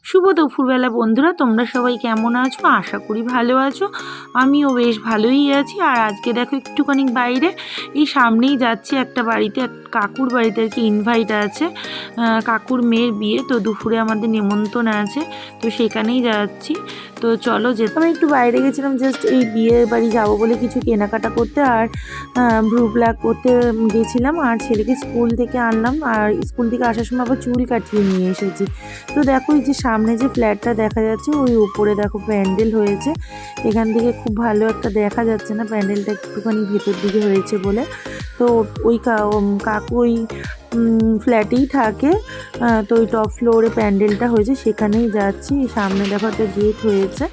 শুভ দুপুরবেলা বন্ধুরা, তোমরা সবাই কেমন আছো? আশা করি ভালো আছো। আমিও বেশ ভালোই আছি। আর আজকে দেখো একটুখানি বাইরে এই সামনেই যাচ্ছি একটা বাড়িতে, কাকুর বাড়িতে আর কি ইনভাইট আছে, কাকুর মেয়ের বিয়ে। তো দুপুরে আমাদের নিমন্ত্রণ আছে, তো সেখানেই যাচ্ছি। তো চলো যেতে। আমি একটু বাইরে গেছিলাম জাস্ট এই বিয়ের বাড়ি যাবো বলে কিছু কেনাকাটা করতে, আর ভ্রু প্লাক করতে গেছিলাম। আর ছেলেকে স্কুল থেকে আনলাম, আর স্কুল থেকে আসার সময় আবার চুল কাটিয়ে নিয়ে এসেছি। তো দেখো এই যে সামনে যে ফ্ল্যাটটা দেখা যাচ্ছে, ওই উপরে দেখো প্যান্ডেল হয়েছে। এখান থেকে খুব ভালো একটা দেখা যাচ্ছে না, প্যান্ডেলটা একটুখানি ভেতর দিকে হয়েছে বলে। তো ওই কাকু ওই ফ্ল্যাটেই থাকে। তো ওই টপ ফ্লোরে প্যান্ডেলটা হয়েছে, সেখানেই যাচ্ছি। সামনে দেখো একটা গেট হয়েছে।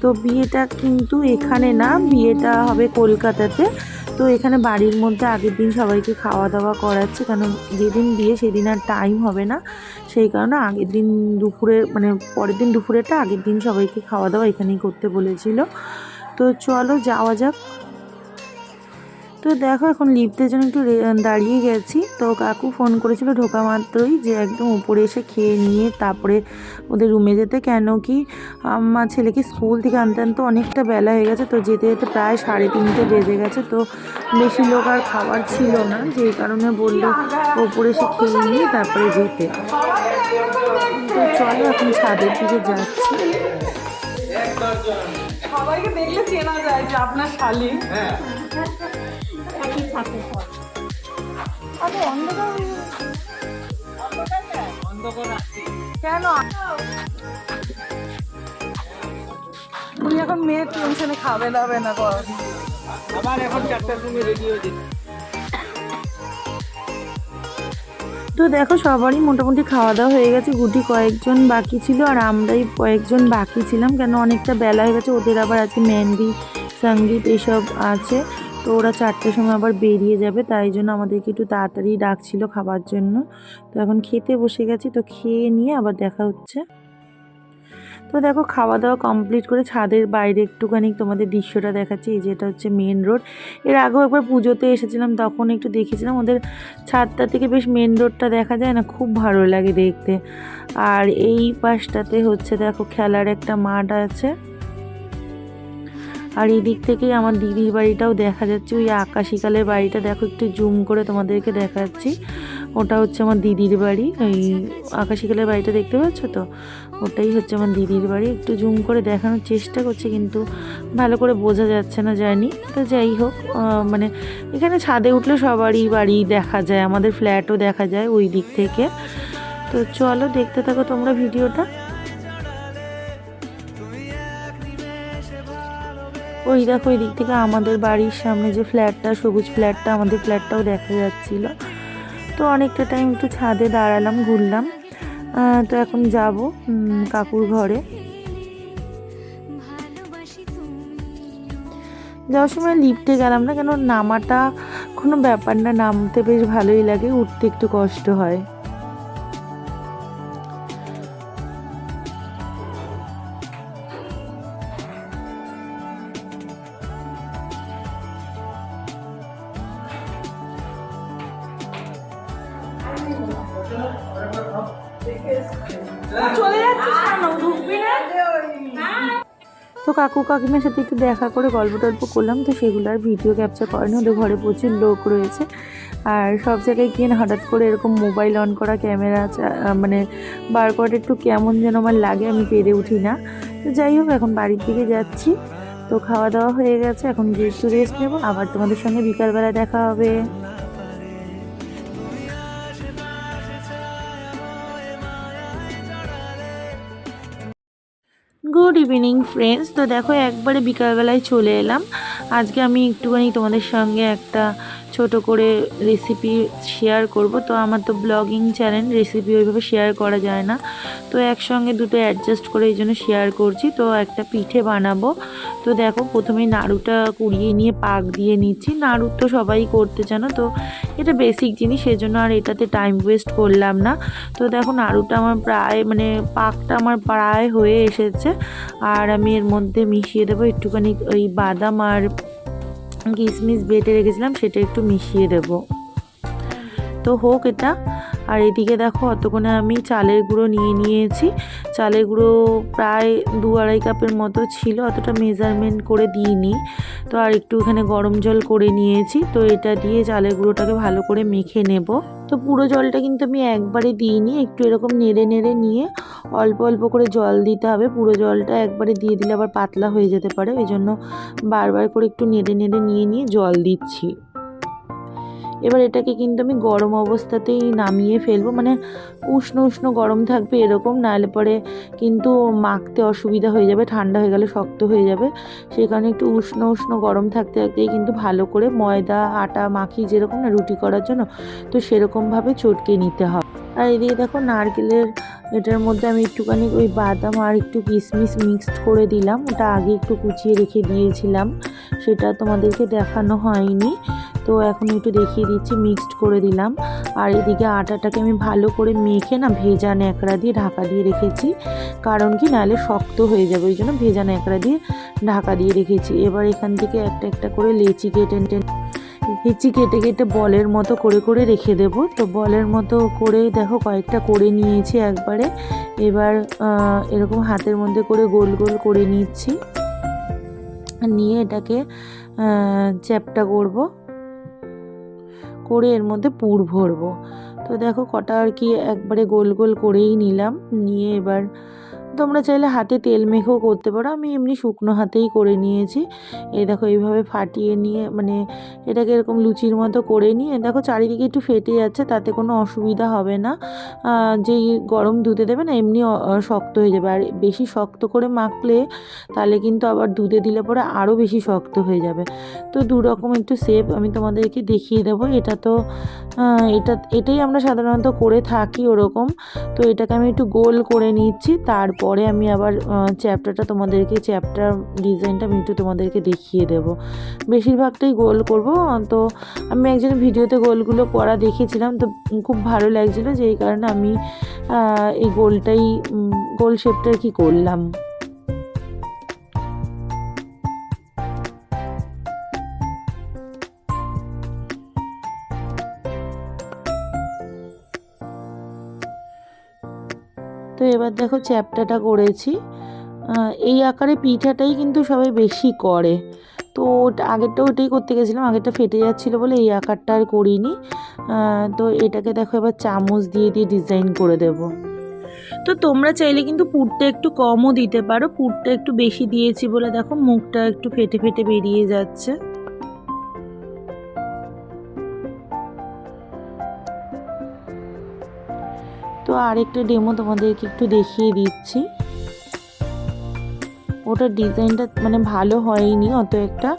তো বিয়েটা কিন্তু এখানে না, বিয়েটা হবে কলকাতাতে। তো এখানে বাড়ির মধ্যে আগের দিন সবাইকে খাওয়া দাওয়া করাচ্ছে, কারণ যেদিন বিয়ে সেদিন আর টাইম হবে না। সেই কারণে আগের দিন দুপুরে, মানে পরের দিন দুপুরেটা আগের দিন সবাইকে খাওয়া দাওয়া এখানেই করতে বলেছিল। তো চলো যাওয়া যাক। তো দেখো এখন লিফটের জন্য একটু দাঁড়িয়ে গেছি। তো কাকু ফোন করেছিল ঢোকা মাত্রই যে একদম উপরে এসে খেয়ে নিয়ে তারপরে ওদের রুমে যেতে, কেন কি আমার ছেলেকে স্কুল থেকে আনতে আনতে অনেকটা বেলা হয়ে গেছে। তো যেতে যেতে প্রায় 3:30 বেজে গেছে। তো বেশি লোক আর খাবার ছিল না, যেই কারণে বললো ওপরে এসে খেয়ে নিয়ে তারপরে যেতে। তো চলো এখন ছাদের দিকে যাচ্ছি। সবাইকে দেখলে চেনা যায় যে আপনার শালী। কেন উনি এখন মেয়ের টেনশনে খাবে দাবে না, আবার এখন 4টার সময় রেডি হয়ে যেতে। তো দেখো সবারই মোটামুটি খাওয়া দাওয়া হয়ে গেছে, গুটি কয়েকজন বাকি ছিল, আর আমরাই কয়েকজন বাকি ছিলাম, কেন অনেকটা বেলা হয়ে গেছে। ওদের আবার আজকে মেহেন্দি সঙ্গীত এসব আছে। তো ওরা 4টার সময় আবার বেরিয়ে যাবে, তাই জন্য আমাদেরকে একটু তাড়াতাড়ি ডাকছিল খাবার জন্য। তো এখন খেতে বসে গেছি, তো খেয়ে নিয়ে আবার দেখা হচ্ছে। তো দেখো খাওয়া দাওয়া কমপ্লিট করে ছাদের বাইরে একটুখানি তোমাদের দৃশ্যটা দেখাচ্ছি। এই যেটা হচ্ছে মেন রোড। এর আগেও একবার পুজোতে এসেছিলাম, তখন একটু দেখেছিলাম ওদের ছাদটা থেকে বেশ মেন রোডটা দেখা যায় না, খুব ভালো লাগে দেখতে। আর এই পাশটাতে হচ্ছে দেখো খেলার একটা মাঠ আছে। আর এই দিক থেকেই আমার দিদির বাড়িটাও দেখা যাচ্ছে। ওই আকাশিকালের বাড়িটা দেখো, একটু জুম করে তোমাদেরকে দেখাচ্ছি। ওটা হচ্ছে আমার দিদির বাড়ি। ওই আকাশিকালের বাড়িটা দেখতে পাচ্ছ তো, ওটাই হচ্ছে আমার দিদির বাড়ি। একটু জুম করে দেখানোর চেষ্টা করছি, কিন্তু ভালো করে বোঝা যাচ্ছে না, জানি। তো যাই হোক, মানে এখানে ছাদে উঠলে সবারই বাড়ি দেখা যায়, আমাদের ফ্ল্যাটও দেখা যায় ওই দিক থেকে। তো চলো দেখতে থাকো তোমরা ভিডিওটা। ওই দেখো ওই দিক থেকে আমাদের বাড়ির সামনে যে ফ্ল্যাটটা, সবুজ ফ্ল্যাটটা, আমাদের ফ্ল্যাটটাও দেখা যাচ্ছিল। তো অনেকটা টাইম একটু ছাদে দাঁড়ালাম, ঘুরলাম। তো এখন যাব কাকুর ঘরে। যাওয়ার সময় লিফটে গেলাম না, কেন নামাটা কোনো ব্যাপার না, নামতে বেশ ভালোই লাগে, উঠতে একটু কষ্ট হয়। চলে যাচ্ছিস কেন? ঢুকবি না? তো কাকু কাকিমার সাথে একটু দেখা করে গল্প টল্প করলাম। তো সেগুলো আর ভিডিও ক্যাপচার করেনি, ওদের ঘরে প্রচুর লোক রয়েছে। আর সব জায়গায় গিয়ে হঠাৎ করে এরকম মোবাইল অন করা, ক্যামেরা মানে বার করাটা একটু কেমন যেন আমার লাগে, আমি পেরে উঠি না। তো যাই হোক এখন বাড়ির দিকে যাচ্ছি। তো খাওয়া দাওয়া হয়ে গেছে, এখন গিয়ে একটু রেস্ট নেবো, আবার তোমাদের সঙ্গে বিকালবেলা দেখা হবে। Good evening friends. তো দেখো একবারে বিকালবেলায় চলে এলাম। আজকে আমি একটুখানি তোমাদের সঙ্গে একটা ছোট করে রেসিপি শেয়ার করব। তো আমার তো ব্লগিং চ্যানেল, রেসিপি ওইভাবে শেয়ার করা যায় না, তো একসঙ্গে দুটো অ্যাডজাস্ট করে এই জন্য শেয়ার করছি। তো একটা পিঠে বানাবো। তো দেখো প্রথমেই নাড়ুটা কুড়িয়ে নিয়ে পাক দিয়ে নিচ্ছি। নাড়ু তো সবাই করতে জানো, তো এটা বেসিক জিনিস, সেজন্য আর এটাতে টাইম ওয়েস্ট করলাম না। তো দেখো নাড়ুটা আমার প্রায়, মানে পাকটা আমার প্রায় হয়ে এসেছে। আর আমি এর মধ্যে মিশিয়ে দেবো একটুখানি ওই বাদাম আর কিশমিশ বেটে রেখেছিলাম, সেটা একটু মিশিয়ে দেব। তো হোক এটা। আর এদিকে দেখো অতক্ষণে আমি চালের গুঁড়ো নিয়ে নিয়েছি। চালের গুঁড়ো প্রায় 2-2.5 কাপের মতো ছিল, অতটা মেজারমেন্ট করে দিইনি। তো আর একটু এখানে গরম জল করে নিয়েছি। তো এটা দিয়ে চালের গুঁড়োটাকে ভালো করে মেখে নেব। তো পুরো জলটা কিন্তু আমি একবারে দিইনি, একটু এরকম নেড়ে নেড়ে নিয়ে অল্প অল্প করে জল দিতে হবে। পুরো জলটা একবারে দিয়ে দিলে আবার পাতলা হয়ে যেতে পারে, ওই জন্য বারবার করে একটু নেড়ে নেড়ে নিয়ে জল দিচ্ছি। এবার এটাকে কিন্তু আমি গরম অবস্থাতেই নামিয়ে ফেলবো, মানে উষ্ণ উষ্ণ গরম থাকবে এরকম, নাহলে পরে কিন্তু মাখতে অসুবিধা হয়ে যাবে, ঠান্ডা হয়ে গেলে শক্ত হয়ে যাবে। সেই কারণে একটু উষ্ণ উষ্ণ গরম থাকতে থাকতেই কিন্তু ভালো করে ময়দা আটা মাখি যেরকম না রুটি করার জন্য, তো সেরকমভাবে চটকে নিতে হবে। আর এদিকে দেখো নারকেলের এটার মধ্যে আমি একটুখানি ওই বাদাম আর একটু কিশমিশ মিক্সড করে দিলাম, ওটা আগে একটু কুচিয়ে রেখে দিয়েছিলাম, সেটা তোমাদেরকে দেখানো হয়নি, তো এখন একটু দেখিয়ে দিচ্ছি। মিক্সড করে দিলাম। আর এদিকে আটাটাকে আমি ভালো করে মেখে না ভেজা ন্যাকড়া দিয়ে ঢাকা দিয়ে রেখেছি, কারণ কি নাহলে শক্ত হয়ে যাবে, ওই জন্য ভেজা ন্যাকড়া দিয়ে ঢাকা দিয়ে রেখেছি। এবার এখান থেকে একটা একটা করে লেচি কেটে কেটে বলের মতো করে করে রেখে দেব। তো বলের মতো করে দেখো কয়েকটা করে নিয়েছি একবারে। এবার এরকম হাতের মধ্যে করে গোল গোল করে নিচ্ছি, নিয়ে এটাকে চ্যাপটা করব, করে এর মধ্যে পুর ভরবো। তো দেখো কটা আর কি একবারে গোল গোল করেই নিলাম, নিয়ে এবার তোমরা চাইলে হাতে তেল মেখেও করতে পারো, আমি এমনি শুকনো হাতেই করে নিয়েছি। এই দেখো এইভাবে ফাটিয়ে নিয়ে মানে এটাকে এরকম লুচির মতো করে নিয়ে দেখো চারিদিকে একটু ফেটে যাচ্ছে, তাতে কোনো অসুবিধা হবে না। যেই গরম ধুতে দেবে না এমনি শক্ত হয়ে যাবে, আর বেশি শক্ত করে মাখলে তাহলে কিন্তু আবার দুধে দিলে পরে আরও বেশি শক্ত হয়ে যাবে। তো দুরকম একটু শেপ আমি তোমাদেরকে দেখিয়ে দেবো। এটা তো এটাই আমরা সাধারণত করে থাকি ওরকম। তো এটাকে আমি একটু গোল করে নিচ্ছি, তারপরে আমি আবার চ্যাপ্টাটা চ্যাপ্টার ডিজাইনটা আমি একটু তোমাদেরকে দেখিয়ে দেব। বেশিরভাগটাই গোল করব। তো আমি একজনের ভিডিওতে গোলগুলো করা দেখেছিলাম, তো খুব ভালো লাগছিলো, যেই কারণে আমি এই গোল শেপটা আর কি করলাম। তো এবার দেখো চ্যাপ্টাটা করেছি, এই আকারে পিঠাটাই কিন্তু সবাই বেশি করে। তো আগেরটা ওটাই করতে গেছিলাম, আগেরটা ফেটে যাচ্ছিলো বলে এই আকারটা আর করিনি। তো এটাকে দেখো এবার চামচ দিয়ে দিয়ে ডিজাইন করে দেব। তো তোমরা চাইলে কিন্তু পুরটা একটু কমও দিতে পারো, পুরটা একটু বেশি দিয়েছি বলে দেখো মুখটা একটু ফেটে ফেটে বেরিয়ে যাচ্ছে। তো আরেকটা ডেমো তোমাদেরকে একটু দেখিয়ে দিচ্ছি। ওটার ডিজাইনটা মানে ভালো হয়নি অত একটা,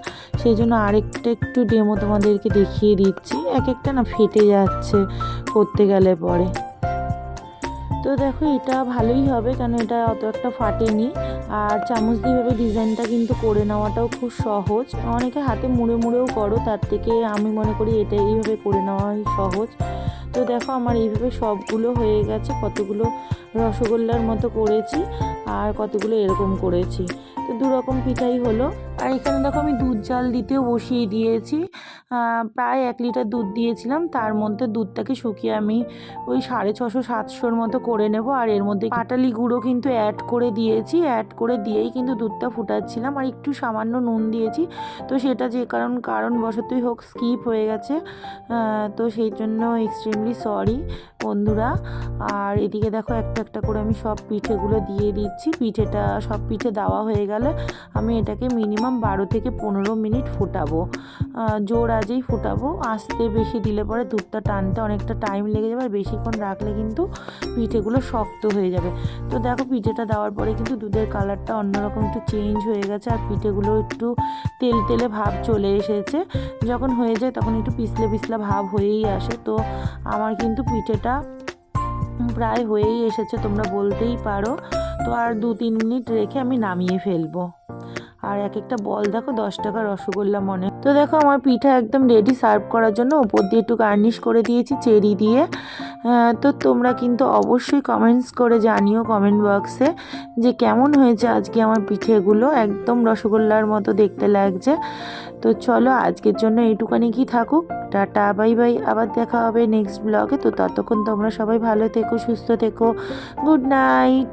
সেই জন্য আরেকটা একটু ডেমো তোমাদেরকে দেখিয়ে দিচ্ছি। এক একটা না ফেটে যাচ্ছে করতে গেলে পরে। তো দেখো এটা ভালোই হবে, কারণ এটা অত একটা ফাটেনি। আর চামচ দিয়ে এভাবে ডিজাইনটা কিন্তু করে নেওয়াটাও খুব সহজ। অনেকে হাতে মুড়ে মুড়েও করো, তার থেকে আমি মনে করি এটা এইভাবে করে নেওয়াই সহজ। তো দেখো আমার এইভাবে সবগুলো হয়ে গেছে, কতগুলো রসগোল্লার মতো করেছি আর কতগুলো এরকম করেছি। তো দুরকম পিঠাই হলো। আর এখানে দেখো আমি দুধ জাল দিতেও বসিয়ে দিয়েছি, প্রায় 1 লিটার দুধ দিয়েছিলাম, তার মধ্যে দুধটাকে শুকিয়ে আমি ওই 650-700 মতো করে নেব। আর এর মধ্যে পাটালি গুঁড়ো কিন্তু অ্যাড করে দিয়েছি, অ্যাড করে দিয়েই কিন্তু দুধটা ফুটাচ্ছিলাম। আর একটু সামান্য নুন দিয়েছি, তো সেটা যে কারণবশতই হোক স্কিপ হয়ে গেছে, তো সেই জন্য এক্সট্রিমলি সরি বন্ধুরা। আর এদিকে দেখো একটা একটা করে আমি সব পিঠেগুলো দিয়ে দিচ্ছি। সব পিঠে দেওয়া হয়ে গেলে আমি এটাকে মিনিমাম 12 থেকে 15 মিনিট ফুটাবো, জোর আজেই ফুটাবো। আস্তে বেশি দিলে পরে দুধটা টানতে অনেকটা টাইম লেগে যাবে, আর বেশিক্ষণ রাখলে কিন্তু পিঠেগুলো শক্ত হয়ে যাবে। তো দেখো পিঠেটা দেওয়ার পরে কিন্তু দুধের কালারটা অন্যরকম একটু চেঞ্জ হয়ে গেছে, আর পিঠেগুলো একটু তেল তেলে ভাব চলে এসেছে। যখন হয়ে যায় তখন একটু পিছলে পিছলা ভাব হয়েই আসে। তো আমার কিন্তু পিঠেটা প্রায় হয়েই এসেছে, তোমরা বলতেই পারো। তো আর 2-3 মিনিট রেখে আমি নামিয়ে ফেলবো। আর এক একটা বল দেখো 10 টাকার রসগোল্লা মনে। তো দেখো আমার পিঠা একদম রেডি সার্ভ করার জন্য। ওপর দিয়ে একটু গার্নিশ করে দিয়েছি চেরি দিয়ে। তো তোমরা কিন্তু অবশ্যই কমেন্টস করে জানিও কমেন্ট বক্সে যে কেমন হয়েছে আজকে আমার পিঠেগুলো, একদম রসগোল্লার মতো দেখতে লাগছে। তো চলো আজকের জন্য এইটুকানি কি থাকুক। টাটা বাই বাই, আবার দেখা হবে নেক্সট ব্লগে। তো ততক্ষণ তোমরা সবাই ভালো থেকো, সুস্থ থেকো। Good night.